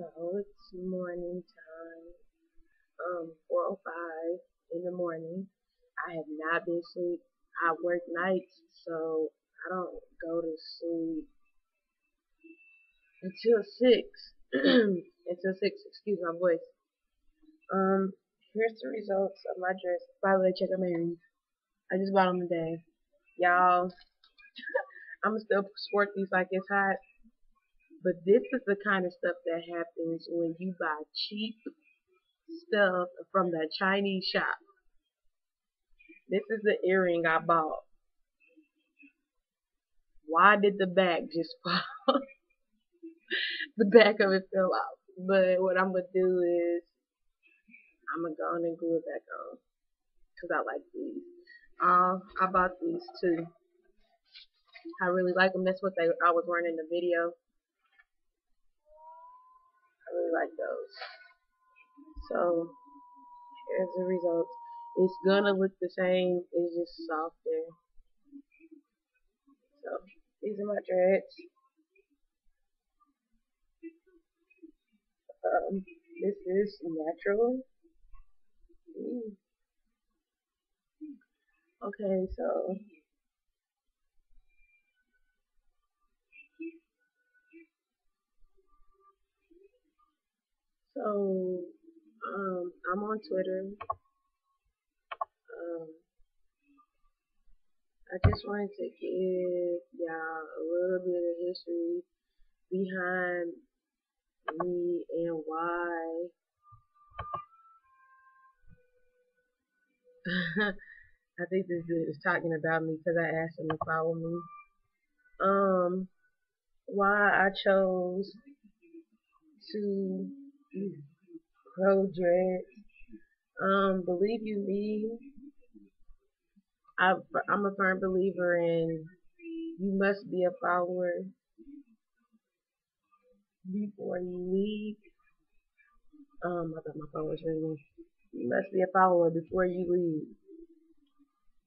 So it's morning time, 4:05 in the morning. I have not been asleep. I work nights, so I don't go to sleep until 6. Until 6, excuse my voice. Um, Here's the results of my dress. By the way, check out my earrings. I just bought them today. Y'all, I'ma still sport these like it's hot. But this is the kind of stuff that happens when you buy cheap stuff from the Chinese shop. This is the earring I bought. Why did the back just fall? The back of it fell off. But what I'm gonna do is I'm gonna go on and glue it back on because I like these. I bought these too. I really like them. That's what I was wearing in the video. I really like those. So here's the results. It's gonna look the same. It's just softer. So these are my dreads. This is natural. Mm. Okay, so I'm on Twitter. Um, I just wanted to give y'all a little bit of history behind me and why I think this dude is talking about me because I asked him to follow me. Um, why I chose to grow dreads. Believe you me, I, I'm a firm believer in you must be a follower before you lead. I thought my phone was ringing. You must be a follower before you lead.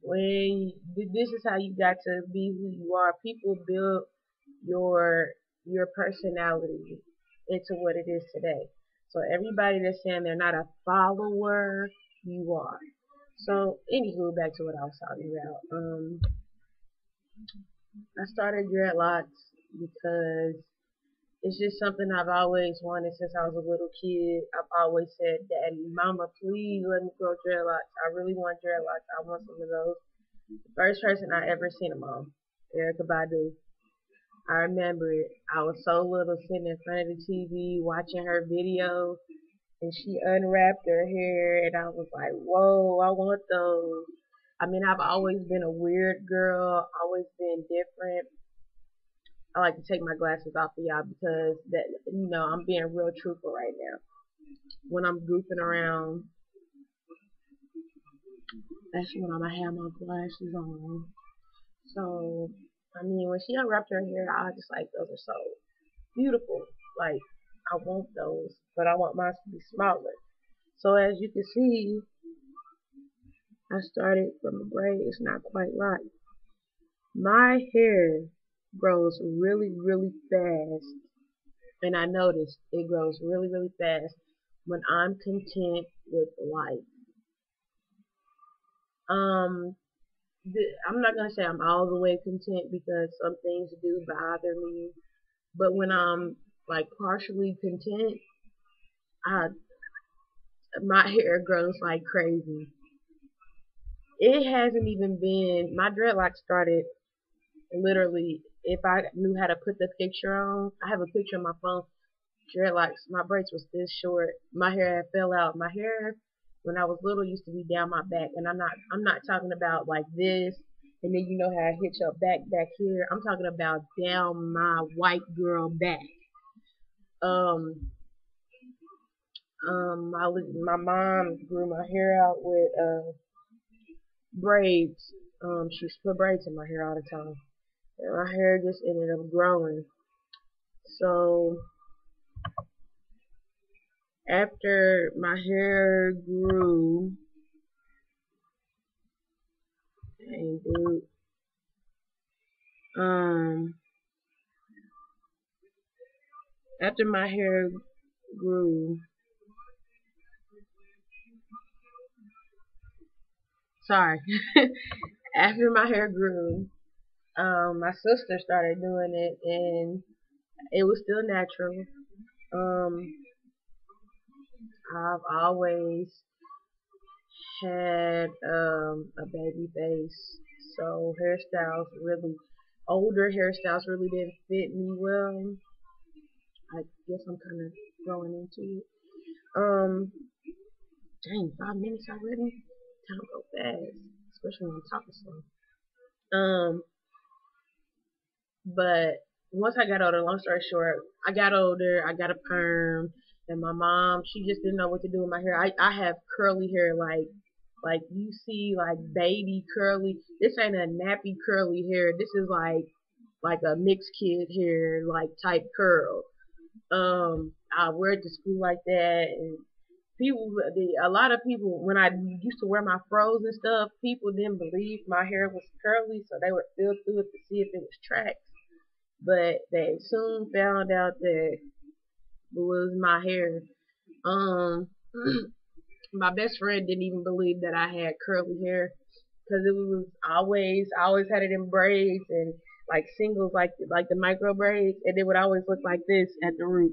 When this is how you got to be who you are. People build your your personality into what it is today. So everybody that's saying they're not a follower, you are. So anywho, back to what I was talking about. I started dreadlocks because it's just something I've always wanted since I was a little kid. I've always said, Daddy, Mama, please let me grow dreadlocks. I really want dreadlocks. I want some of those. The first person I ever seen them on, Erykah Badu. I remember it. I was so little sitting in front of the TV watching her video and she unwrapped her hair and I was like, whoa, I want those. I mean, I've always been a weird girl, always been different. I like to take my glasses off for y'all because I'm being real truthful right now. When I'm goofing around, that's when I'm gonna have my glasses on. So, I mean, when she unwrapped her hair, I was just like, those are so beautiful. Like, I want those, but I want mine to be smaller. So as you can see, I started from a braid. It's not quite right. My hair grows really, really fast, and I noticed it grows really, really fast when I'm content with life. Um, I'm not gonna say I'm all the way content because some things do bother me, but when I'm like partially content, I my hair grows like crazy. It hasn't even been my dreadlocks started literally if I knew how to put the picture on. I have a picture on my phone. Dreadlocks. My braids was this short. My hair had fell out. My hair when I was little used to be down my back, and I'm not talking about like this. And then you know how I hit your back here. I'm talking about down my white girl back. Um, my mom grew my hair out with braids. She used to put braids in my hair all the time, and my hair just ended up growing. So after my hair grew, and grew, um, after my hair grew, sorry, after my hair grew, my sister started doing it, and it was still natural. Um, I've always had a baby face, so hairstyles really, older hairstyles really didn't fit me well. I guess I'm kind of growing into it. Um, dang, 5 minutes already. Time go fast, especially when I'm talking slow. But once I got older, long story short, I got older. I got a perm, and my mom, she just didn't know what to do with my hair. I have curly hair, like you see, like baby curly. This ain't a nappy curly hair. This is like a mixed kid hair, like type curl. I wear it to school like that, and a lot of people, when I used to wear my fros and stuff, people didn't believe my hair was curly, so they would feel through it to see if it was tracks. But they soon found out that it was my hair. Um, my best friend didn't even believe that I had curly hair because it was I always had it in braids and like singles, like the micro braids, and it would always look like this at the root.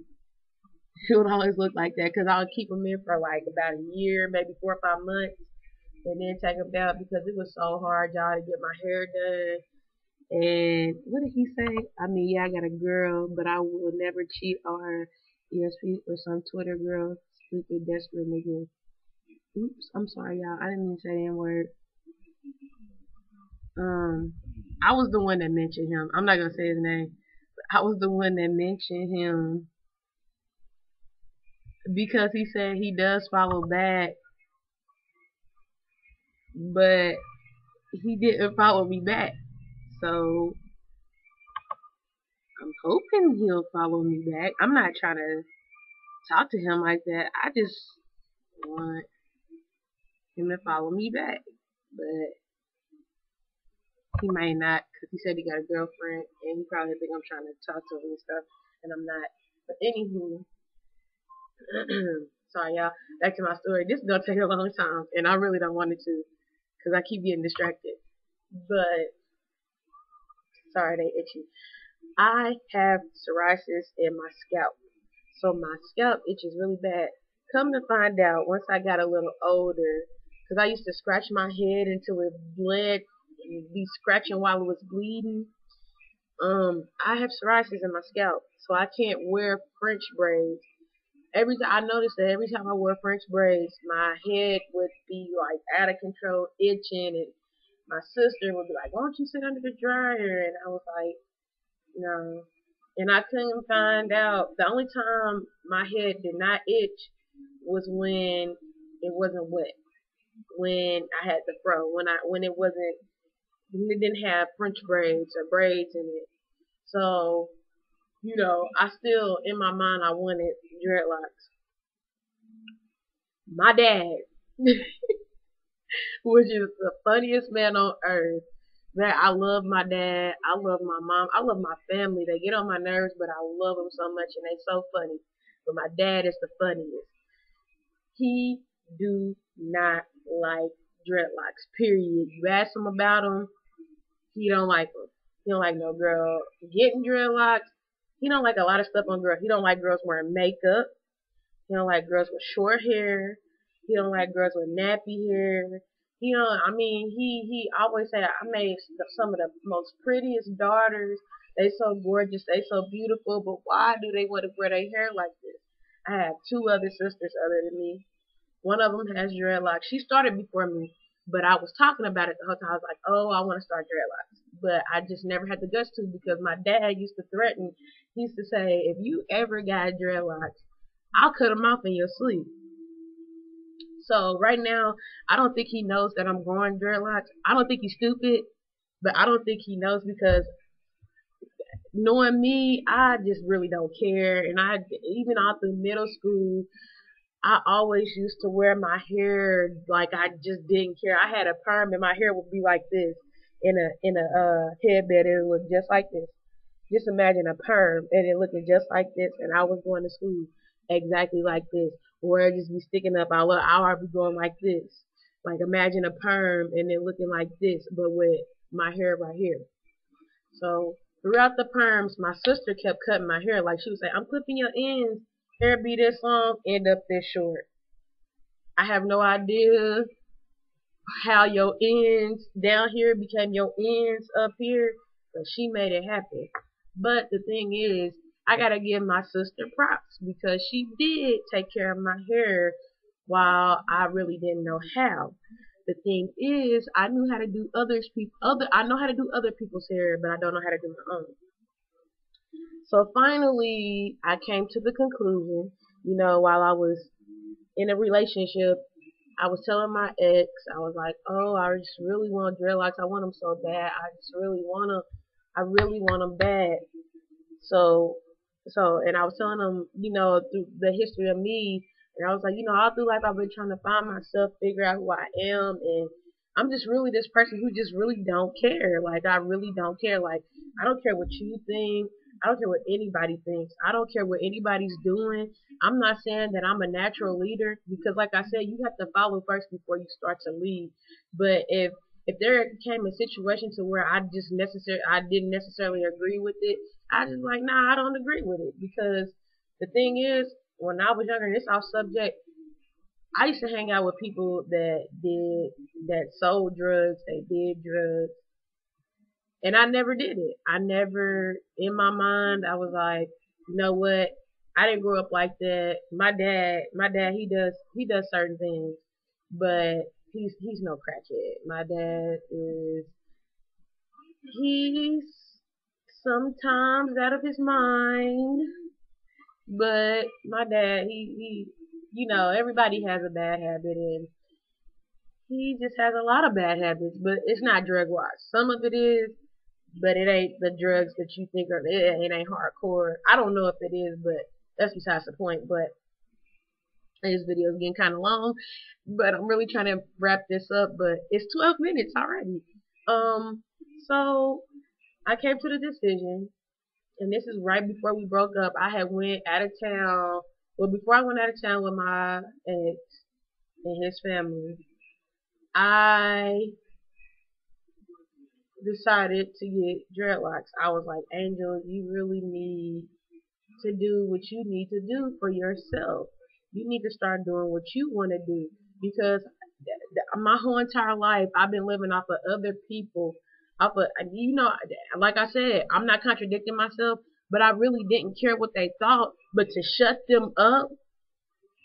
It would always look like that because I would keep them in for like about a year, maybe 4 or 5 months, and then take them down because it was so hard, y'all, to get my hair done. And what did he say? I mean, yeah, I got a girl, but I will never cheat on her. ESP or some Twitter girl, stupid, desperate nigga. Oops, I'm sorry, y'all. I didn't mean to say the N word. Um, I was the one that mentioned him. I'm not gonna say his name. I was the one that mentioned him because he said he does follow back, but he didn't follow me back. So I'm hoping he'll follow me back. I'm not trying to talk to him like that. I just want him to follow me back. But he might not because he said he got a girlfriend and he probably think I'm trying to talk to him and stuff. And I'm not. But anywho, sorry y'all. Back to my story. This is going to take a long time and I really don't want it to because I keep getting distracted. But sorry, they itchy. I have psoriasis in my scalp. So my scalp itches really bad. Come to find out, once I got a little older, because I used to scratch my head until it bled, and be scratching while it was bleeding. I have psoriasis in my scalp, so I can't wear French braids. Every time I noticed that every time I wore French braids, my head would be like out of control, itching, and my sister would be like, "Why don't you sit under the dryer?" And I was like, "No." And I couldn't find out. The only time my head did not itch was when it wasn't wet. When I had the fro. When it wasn't when it didn't have French braids or braids in it. So, I still in my mind I wanted dreadlocks. My dad, which is the funniest man on earth. That I love my dad, I love my mom, I love my family. They get on my nerves, but I love them so much and they so funny. But my dad is the funniest. He do not like dreadlocks. Period. You ask him about them, he don't like them. He don't like no girl getting dreadlocks. He don't like a lot of stuff on girls. He don't like girls wearing makeup. He don't like girls with short hair. He don't like girls with nappy hair. I mean, he always say I made some of the most prettiest daughters. They so gorgeous, they so beautiful, but why do they want to wear their hair like this? I have two other sisters other than me. One of them has dreadlocks. She started before me, but I was talking about it the whole time. I was like, oh, I want to start dreadlocks. But I just never had the guts to because my dad used to threaten. He used to say, if you ever got dreadlocks, I'll cut them off in your sleep. So right now, I don't think he knows that I'm growing dreadlocks. I don't think he's stupid, but I don't think he knows because knowing me, I just really don't care. And I even all through middle school, I always used to wear my hair like I just didn't care. I had a perm and my hair would be like this in a headband. It would look just like this. Just imagine a perm and it looking just like this, and I was going to school. exactly like this, or it just be sticking up. I'll be going like this. Like imagine a perm and then looking like this, but with my hair right here. So throughout the perms, my sister kept cutting my hair. Like she would say, "I'm clipping your ends. Hair be this long, end up this short." I have no idea how your ends down here became your ends up here, but she made it happen. But the thing is, I gotta give my sister props because she did take care of my hair while I really didn't know how. The thing is, I knew how to do I know how to do other people's hair, but I don't know how to do my own. So finally, I came to the conclusion, while I was in a relationship, I was telling my ex, I was like, oh, I just really want dreadlocks. I want them so bad. I really want them bad. So, and I was telling him, through the history of me, and I was like, all through life I've been trying to find myself, figure out who I am, and I'm just really this person who just really don't care. Like I really don't care. Like I don't care what you think. I don't care what anybody thinks. I don't care what anybody's doing. I'm not saying that I'm a natural leader because, like I said, you have to follow first before you start to lead. But if there came a situation to where I didn't necessarily agree with it, I just like, nah, I don't agree with it because the thing is, when I was younger, and this off subject, I used to hang out with people that sold drugs, they did drugs, and I never did it. I never, in my mind, I was like, you know what? I didn't grow up like that. My dad, he does certain things, but he's no crackhead. My dad is he's sometimes out of his mind, but my dad, everybody has a bad habit, and he just has a lot of bad habits, but it's not drug wise. Some of it is, but it ain't the drugs that you think are. It ain't hardcore. I don't know if it is, but that's besides the point. But this video is getting kind of long, but I'm really trying to wrap this up. But it's 12 minutes already. So I came to the decision, and this is right before we broke up. I had went out of town. Well, before I went out of town with my ex and his family, I decided to get dreadlocks. I was like, Angel, you really need to do what you need to do for yourself. You need to start doing what you want to do because my whole entire life I've been living off of other people. Off of, like I said, I'm not contradicting myself, but I really didn't care what they thought. But to shut them up,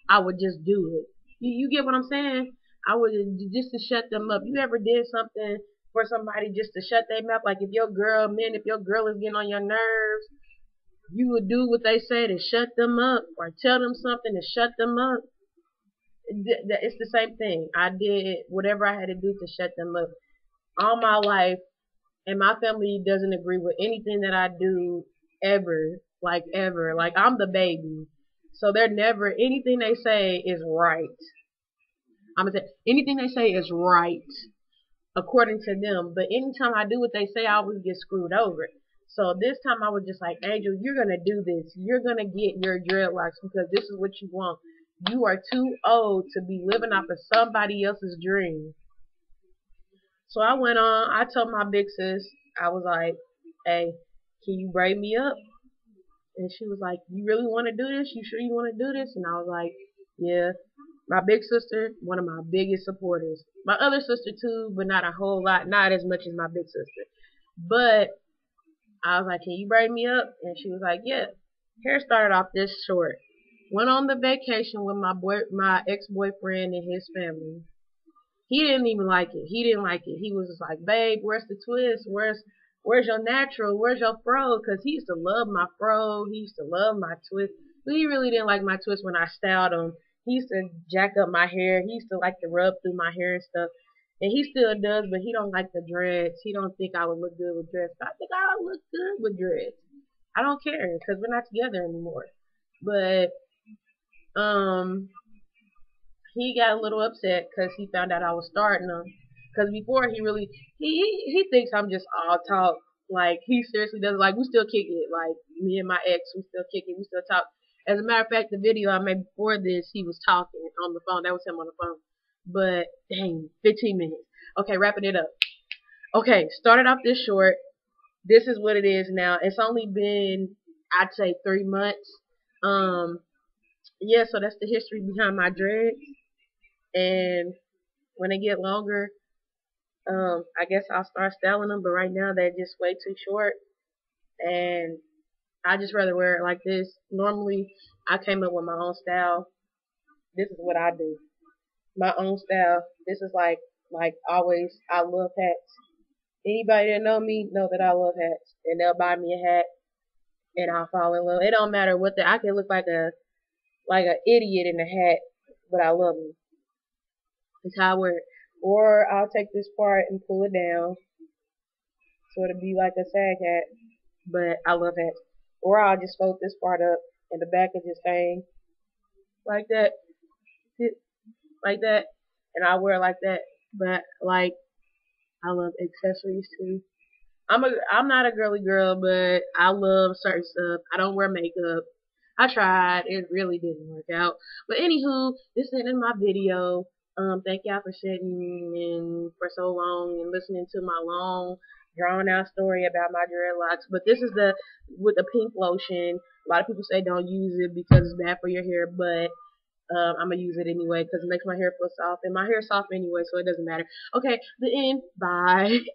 I would just do it. You get what I'm saying? I would just to shut them up. You ever did something for somebody just to shut their mouth? Like if your girl is getting on your nerves, you would do what they say to shut them up or tell them something to shut them up. It's the same thing. I did whatever I had to do to shut them up all my life, and my family doesn't agree with anything that I do ever, like ever. Like I'm the baby, so they're never anything they say is right. I'm gonna say anything they say is right according to them, but anytime I do what they say, I always get screwed over. So this time I was just like, Angel, you're gonna do this. You're gonna get your dreadlocks because this is what you want. You are too old to be living off of somebody else's dream. So I went on. I told my big sis, I was like, hey, can you braid me up? And she was like, you really want to do this? You sure you want to do this? And I was like, yeah. My big sister, one of my biggest supporters. My other sister too, but not a whole lot, not as much as my big sister. But I was like, can you braid me up? And she was like, yeah. Hair started off this short. Went on the vacation with my ex-boyfriend and his family. He didn't even like it. He didn't like it. He was just like, babe, where's the twist? Where's your natural? Where's your fro? Because he used to love my fro. He used to love my twist. But he really didn't like my twist when I styled him. He used to jack up my hair. He used to like to rub through my hair and stuff. And he still does, but he don't like the dreads. He don't think I would look good with dreads. But I think I would look good with dreads. I don't care because we're not together anymore. But he got a little upset because he found out I was starting him. Because before he thinks I'm just all talk. Like he seriously does. Like we still kick it. Like me and my ex, we still kick it. We still talk. As a matter of fact, the video I made before this, he was talking on the phone. That was him on the phone. But dang, 15 minutes. Okay, wrapping it up. Okay, started off this short. This is what it is now. It's only been, I'd say, 3 months. Um, yeah, so that's the history behind my dreads. And when they get longer, I guess I'll start styling them. But right now they're just way too short, and I just rather wear it like this. Normally, I came up with my own style. This is what I do. My own style. This is like always. I love hats. Anybody that know me know that I love hats, and they'll buy me a hat, and I'll fall in love. It don't matter what I can look like an idiot in a hat, but I love them. That's how I wear it. Or I'll take this part and pull it down, so it'll be like a sag hat, but I love hats. Or I'll just fold this part up, and the back will just hang like that, like that, and I wear it like that. But like, I love accessories too. I'm not a girly girl, but I love certain stuff. I don't wear makeup. I tried. It really didn't work out. But anywho, this is my video. Thank y'all for sitting in for so long and listening to my long, drawn out story about my dreadlocks. But this is the with the pink lotion. A lot of people say don't use it because it's bad for your hair, but I'm gonna use it anyway because it makes my hair feel soft, and my hair is soft anyway, so it doesn't matter. Okay, the end. Bye.